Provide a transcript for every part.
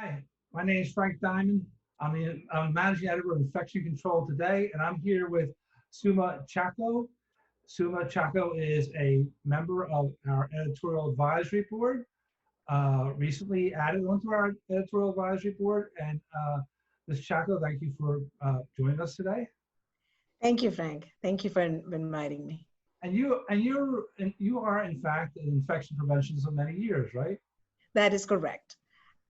Hi, my name is Frank Diamond. I'm managing editor of Infection Control Today, and I'm here with Suma Chacko. Suma Chacko is a member of our editorial advisory board, recently added onto our editorial advisory board. And Ms. Chacko, thank you for joining us today. Thank you, Frank. Thank you for inviting me. And you are in fact an infection preventionist of many years, right? That is correct.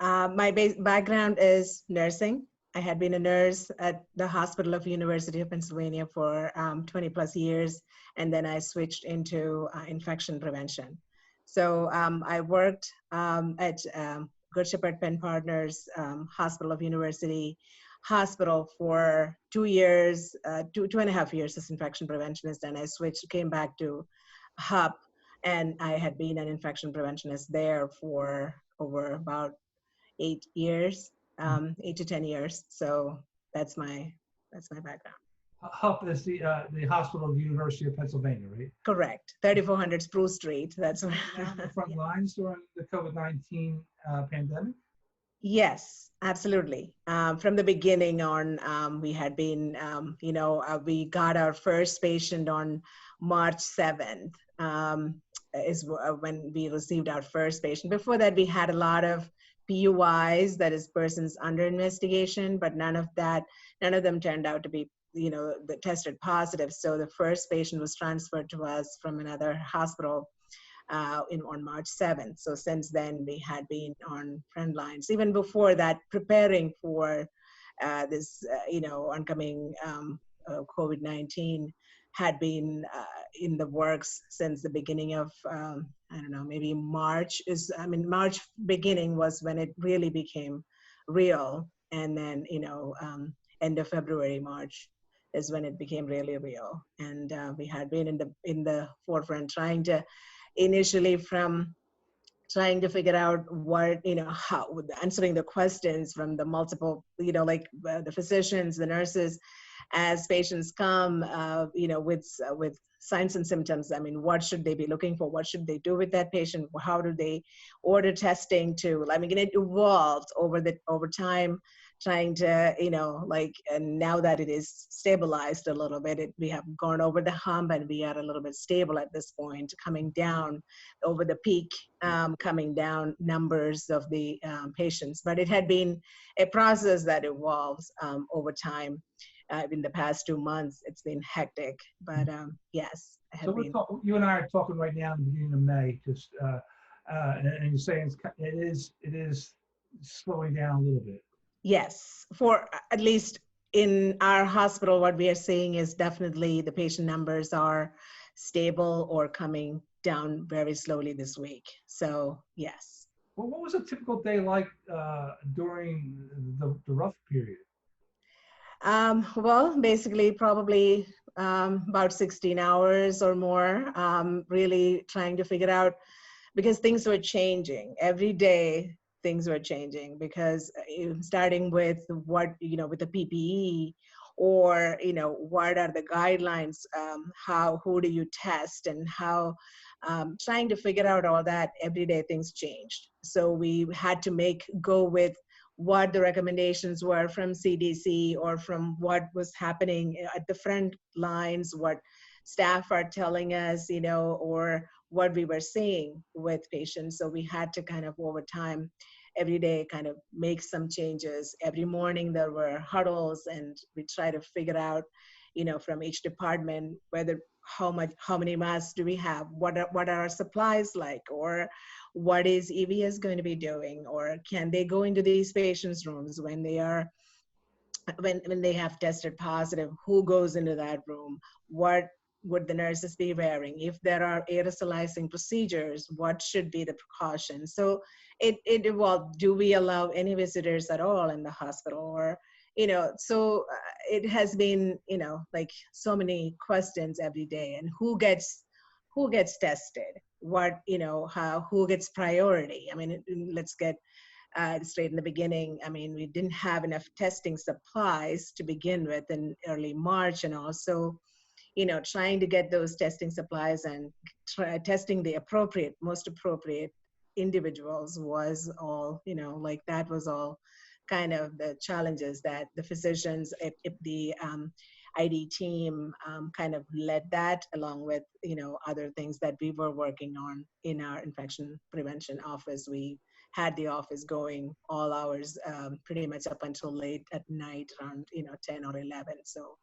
My background is nursing. I had been a nurse at the Hospital of University of Pennsylvania for 20 plus years, and then I switched into infection prevention. So I worked at Good Shepherd Penn Partners Hospital of University Hospital for 2 years, two and a half years as infection preventionist, and I came back to HUP, and I had been an infection preventionist there for over about 8 years, 8 to 10 years. So that's my background. HUP is the Hospital of the University of Pennsylvania, right? Correct. 3400 Spruce Street. That's where. On the front lines during the COVID-19 pandemic? Yes, absolutely. From the beginning on, we had been, we got our first patient on March 7th, is when we received our first patient. Before that, we had a lot of PUIs, that is persons under investigation, but none of them turned out to be, tested positive. So the first patient was transferred to us from another hospital on March 7th. So since then, we had been on Frontlines. Even before that, preparing for this, oncoming COVID-19 had been in the works since the beginning of, maybe March March beginning was when it really became real. And then, end of February, March is when it became really real. And we had been in the forefront initially from trying to figure out what, how, answering the questions from the multiple, the physicians, the nurses, as patients come, with signs and symptoms. I mean, what should they be looking for? What should they do with that patient? How do they order testing it evolved over time, trying to, and now that it is stabilized a little bit, we have gone over the hump and we are a little bit stable at this point, coming down over the peak, coming down numbers of the patients. But it had been a process that evolves over time. In the past 2 months, it's been hectic, but yes. So you and I are talking right now in the beginning of May, and you're saying it is slowing down a little bit. Yes, for at least in our hospital, what we are seeing is definitely the patient numbers are stable or coming down very slowly this week. So yes. Well, what was a typical day like during the rough period? Well, basically probably about 16 hours or more, really trying to figure out, because things were changing every day. Things were changing because starting with what, with the PPE, or, what are the guidelines, who do you test, and how, trying to figure out all that. Every day things changed. So we had to go with what the recommendations were from CDC, or from what was happening at the front lines, what staff are telling us, or what we were seeing with patients. So we had to kind of, over time, every day kind of make some changes. Every morning there were huddles, and we try to figure out, from each department, how many masks do we have, what are our supplies like, or what is EVS going to be doing, or can they go into these patients' rooms when they have tested positive? Who goes into that room? What would the nurses be wearing? If there are aerosolizing procedures, what should be the precautions? So it evolved. Do we allow any visitors at all in the hospital? Or, so it has been, so many questions every day. And who gets tested? What, who gets priority? I mean, let's get straight in the beginning. I mean, we didn't have enough testing supplies to begin with in early March, and also, trying to get those testing supplies and testing the most appropriate individuals was all, like that was all kind of the challenges that the physicians, if the ID team kind of led that, along with, other things that we were working on in our infection prevention office. We had the office going all hours, pretty much up until late at night, around, 10 or 11. So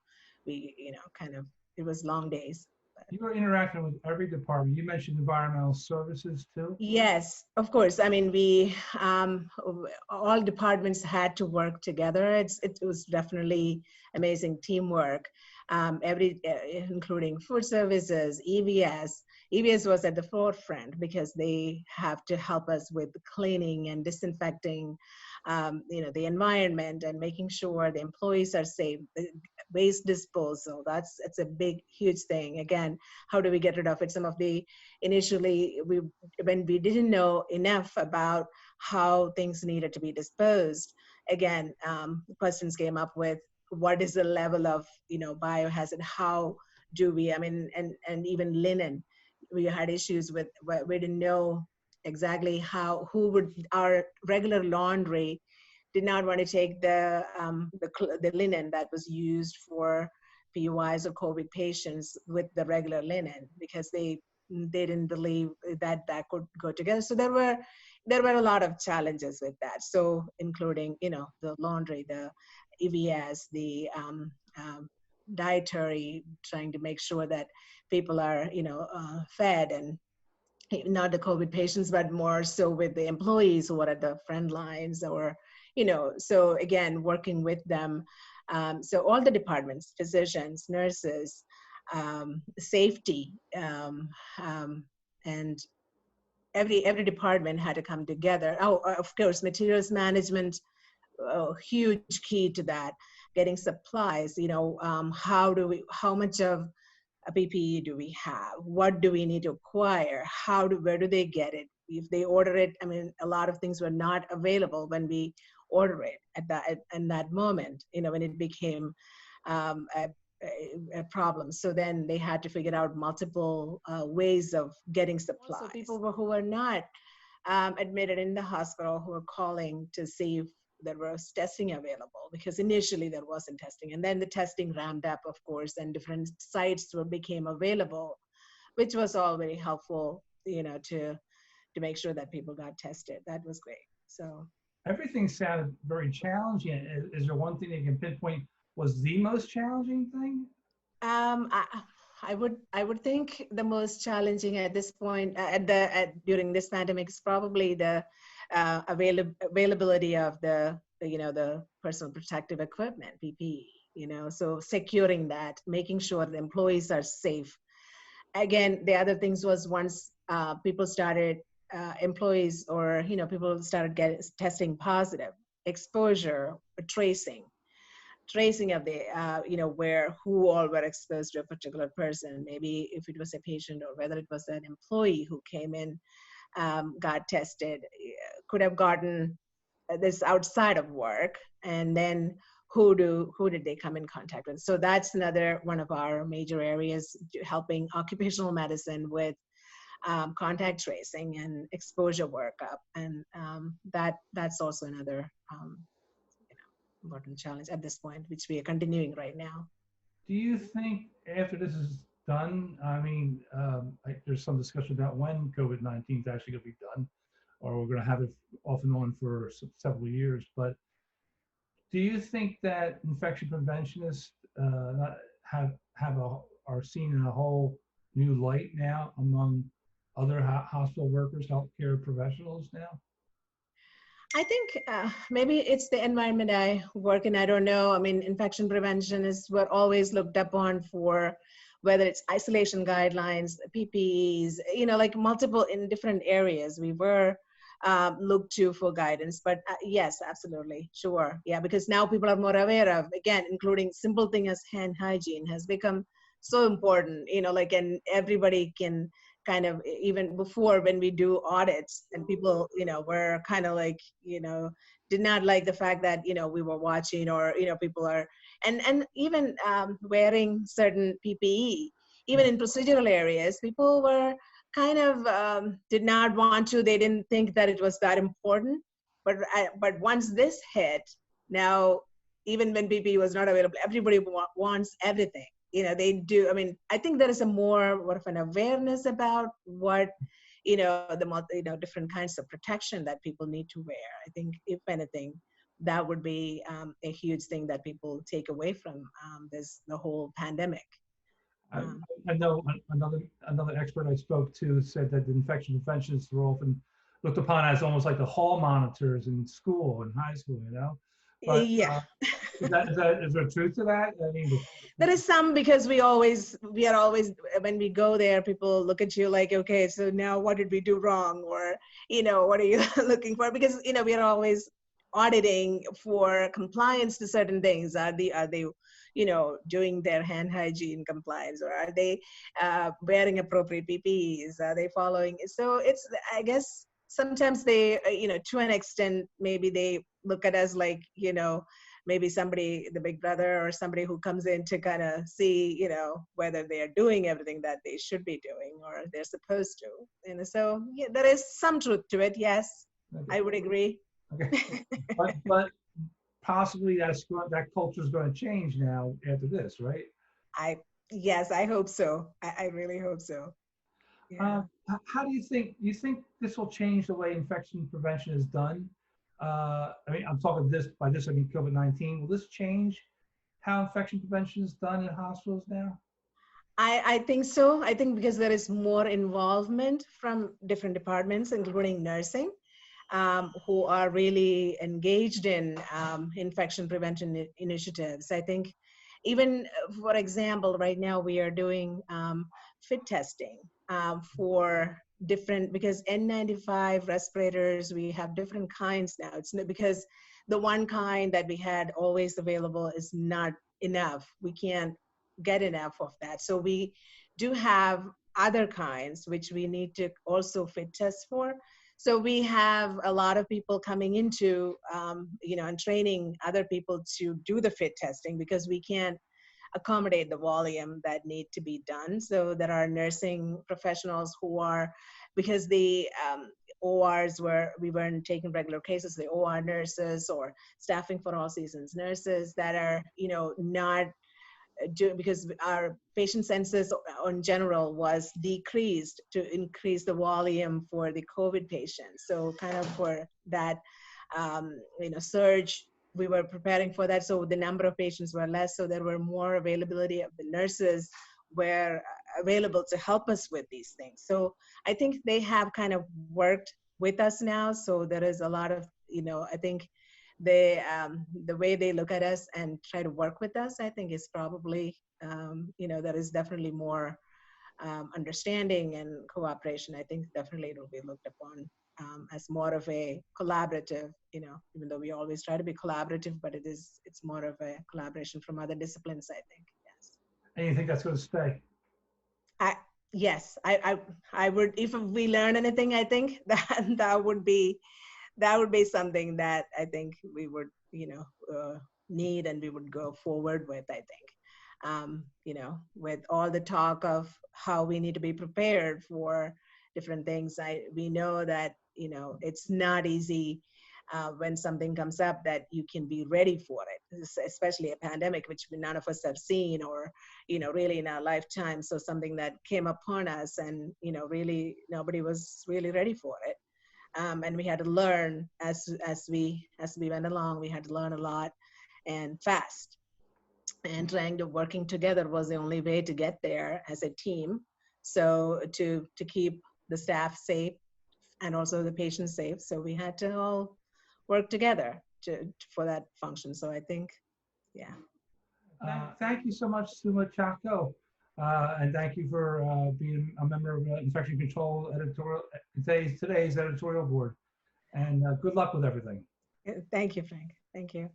we, kind of, it was long days. You were interacting with every department. You mentioned environmental services too. Yes, of course. I mean, we all departments had to work together. It was definitely amazing teamwork. Including food services, EVS. EVS was at the forefront because they have to help us with cleaning and disinfecting, the environment, and making sure the employees are safe. The waste disposal, it's a big, huge thing. Again, how do we get rid of it? Some of the initially, when we didn't know enough about how things needed to be disposed, again, questions came up with what is the level of, biohazard? How do we, and even linen, we had issues with, we didn't know exactly who would, our regular laundry did not want to take the linen that was used for PUIs or COVID patients with the regular linen, because they didn't believe that could go together. So there were a lot of challenges with that. So including, the laundry, the EVS, the dietary, trying to make sure that people are, fed, and not the COVID patients, but more so with the employees who are at the front lines, or, so again, working with them. So all the departments, physicians, nurses, safety, and every department had to come together. Oh, of course, materials management, huge key to that. Getting supplies, how much of a PPE do we have? What do we need to acquire? Where do they get it? If they order it, a lot of things were not available when we order it in that moment, when it became a problem. So then they had to figure out multiple ways of getting supplies. Also, people who were not admitted in the hospital, who were calling to see if there was testing available, because initially there wasn't testing, and then the testing ramped up, of course, and different sites became available, which was all very helpful, to make sure that people got tested. That was great. So everything sounded very challenging. Is there one thing that you can pinpoint was the most challenging thing? I would think the most challenging at this point, during this pandemic, is probably the availability of the personal protective equipment, PPE. So securing that, making sure the employees are safe. Again, the other things was, once people started, employees, or people started testing positive, exposure, tracing of the, who all were exposed to a particular person, maybe if it was a patient, or whether it was an employee who came in, got tested, could have gotten this outside of work, and then who did they come in contact with? So that's another one of our major areas, helping occupational medicine with contact tracing and exposure workup, and that's also another important challenge at this point, which we are continuing right now. Do you think after this is done, there's some discussion about when COVID-19 is actually going to be done, or we're going to have it off and on for several years, but do you think that infection preventionists are seen in a whole new light now among other hospital workers, healthcare professionals now? I think maybe it's the environment I work in. I don't know. Infection prevention is what always looked upon for, whether it's isolation guidelines, PPEs, like multiple in different areas. We were looked to for guidance, but yes, absolutely, sure. Yeah, because now people are more aware of, again, including simple thing as hand hygiene has become so important, and everybody can kind of, even before when we do audits, and people, were kind of like, did not like the fact that, we were watching, or, people are, and even wearing certain PPE, even in procedural areas, people were kind of did not want to. They didn't think that it was that important. But once this hit, now even when PPE was not available, everybody wants everything. They do. I mean, I think there is a more of an awareness about what different kinds of protection that people need to wear. I think if anything, that would be a huge thing that people take away from the whole pandemic. I, I know another expert I spoke to said that the infection preventionists were often looked upon as almost like the hall monitors in school and high school, But Yeah. is there truth to that? I mean, There is some, because we are always, when we go there, people look at you like, okay, so now what did we do wrong? Or, what are you looking for? Because, we are always auditing for compliance to certain things. Are they, doing their hand hygiene compliance, or are they wearing appropriate PPEs? Are they following? So it's, I guess, sometimes they, to an extent, maybe they look at us like, maybe somebody, the big brother, or somebody who comes in to kind of see, whether they are doing everything that they should be doing or they're supposed to. So yeah, there is some truth to it. Yes, okay. I would agree. Okay. but possibly that culture is going to change now after this, right? Yes, I hope so. I really hope so. Yeah. How do you think this will change the way infection prevention is done? I mean, I'm talking by this, I mean COVID-19. Will this change how infection prevention is done in hospitals now? I think so. I think because there is more involvement from different departments, including nursing, who are really engaged in infection prevention initiatives. I think even, for example, right now we are doing fit testing for different, because N95 respirators, we have different kinds now. It's not because the one kind that we had always available is not enough. We can't get enough of that. So we do have other kinds which we need to also fit test for. So we have a lot of people coming into, and training other people to do the fit testing, because we can't accommodate the volume that need to be done. So there are nursing professionals who are, because the ORs we weren't taking regular cases, the OR nurses or staffing for all seasons nurses that are, not because our patient census in general was decreased to increase the volume for the COVID patients. So kind of for that, surge, we were preparing for that. So the number of patients were less. So there were more availability of the nurses were available to help us with these things. So I think they have kind of worked with us now. So there is a lot of, I think the way they look at us and try to work with us, I think is probably, there is definitely more understanding and cooperation. I think definitely it will be looked upon as more of a collaborative, even though we always try to be collaborative, but it's more of a collaboration from other disciplines, I think. Yes. And you think that's going to stay? Yes, I would, if we learn anything, I think that would be something that I think we would, need, and we would go forward with, I think. With all the talk of how we need to be prepared for different things, we know that, it's not easy when something comes up that you can be ready for it, especially a pandemic, which none of us have seen or, really in our lifetime. So something that came upon us and, really nobody was really ready for it. And we had to learn as we went along. We had to learn a lot and fast. And working together was the only way to get there as a team. So to keep the staff safe and also the patients safe. So we had to all work together for that function. So I think, yeah. Thank you so much, Suma Chacko. And thank you for being a member of Infection Control editorial today's editorial board. And good luck with everything. Thank you, Frank. Thank you.